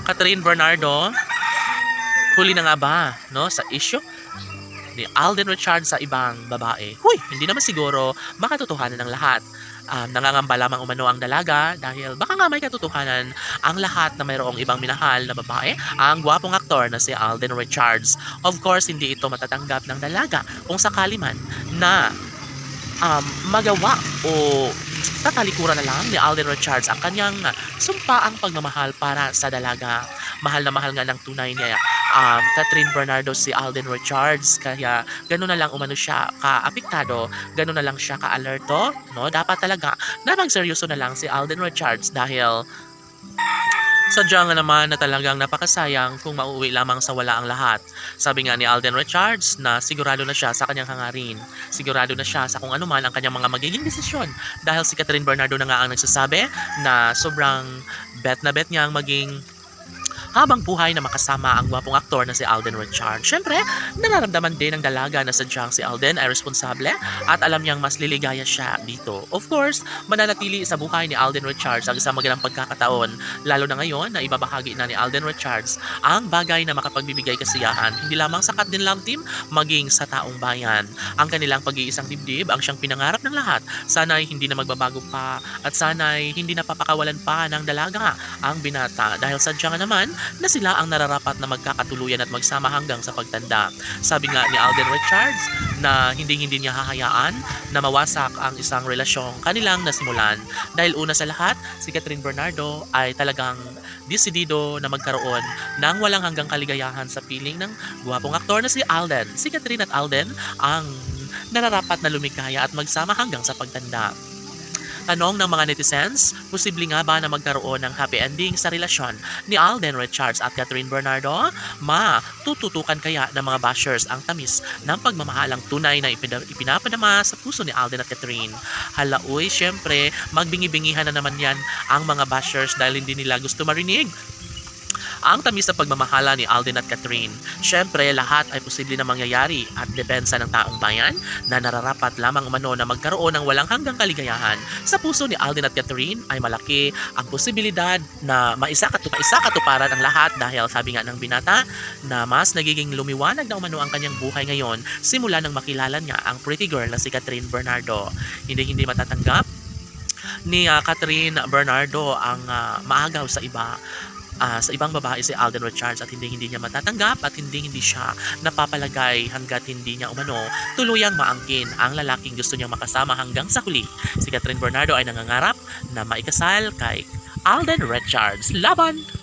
Catherine Bernardo, huli na nga ba, no, sa issue ni Alden Richards sa ibang babae? Huy, hindi naman siguro makatotohanan ng lahat. Nangangamba lamang umano ang dalaga dahil baka nga may katotohanan ang lahat na mayroong ibang minahal na babae, ang gwapong aktor na si Alden Richards. Of course, hindi ito matatanggap ng dalaga kung sakali man na magawa o tatalikuran na lang ni Alden Richards ang kanyang sumpaang pagmamahal para sa dalaga. Mahal na mahal nga ng tunay niya Catherine Bernardo si Alden Richards, kaya gano'n na lang umano siya ka-apektado, gano'n na lang siya ka-alerto, no? Dapat talaga na magseryoso na lang si Alden Richards dahil sadya nga naman na talagang napakasayang kung mauuwi lamang sa wala ang lahat. Sabi nga ni Alden Richards na sigurado na siya sa kanyang hangarin. Sigurado na siya sa kung ano man ang kanyang mga magiging desisyon. Dahil si Catherine Bernardo na nga ang nagsasabi na sobrang bet na bet niya ang maging habang buhay na makasama ang gwapong aktor na si Alden Richards. Siyempre, nararamdaman din ng dalaga na sadyang si Alden ay responsable at alam niyang mas liligaya siya dito. Of course, mananatili sa buhay ni Alden Richards ang isang magandang pagkakataon, lalo na ngayon na ibabahagi na ni Alden Richards ang bagay na makapagbibigay kasiyahan hindi lamang sa Kat Din Love Team, maging sa taong bayan. Ang kanilang pag-iisang dibdib ang siyang pinangarap ng lahat. Sana'y hindi na magbabago pa at sana'y hindi na papakawalan pa ng dalaga ang binata dahil sadya nga naman na sila ang nararapat na magkakatuluyan at magsama hanggang sa pagtanda. Sabi nga ni Alden Richards na hindi niya hahayaan na mawasak ang isang relasyong kanilang nasimulan. Dahil una sa lahat, si Catherine Bernardo ay talagang desidido na magkaroon ng walang hanggang kaligayahan sa piling ng gwapong aktor na si Alden. Si Catherine at Alden ang nararapat na lumikaya at magsama hanggang sa pagtanda. Tanong ng mga netizens, posible nga ba na magkaroon ng happy ending sa relasyon ni Alden Richards at Catherine Bernardo? Tututukan kaya ng mga bashers ang tamis ng pagmamahalang tunay na ipinapadama sa puso ni Alden at Catherine? Halauy, syempre, magbingi-bingihan na naman yan ang mga bashers dahil hindi nila gusto marinig ang tamis na pagmamahala ni Alden at Catherine. Siyempre, lahat ay posible na mangyayari at depensa ng taong bayan na nararapat lamang umano na magkaroon ng walang hanggang kaligayahan. Sa puso ni Alden at Catherine ay malaki ang posibilidad na maisa-katuparan ang lahat dahil sabi nga ng binata na mas nagiging lumiwanag na umano ang kanyang buhay ngayon simula nang makilala niya ang pretty girl na si Catherine Bernardo. Hindi matatanggap ni Catherine Bernardo ang maagaw sa ibang babae si Alden Richards at hindi niya matatanggap at hindi siya napapalagay hanggat hindi niya umano tuluyang maangkin ang lalaking gusto niyang makasama hanggang sa huli. Si Catherine Bernardo ay nangangarap na maikasal kay Alden Richards. Laban!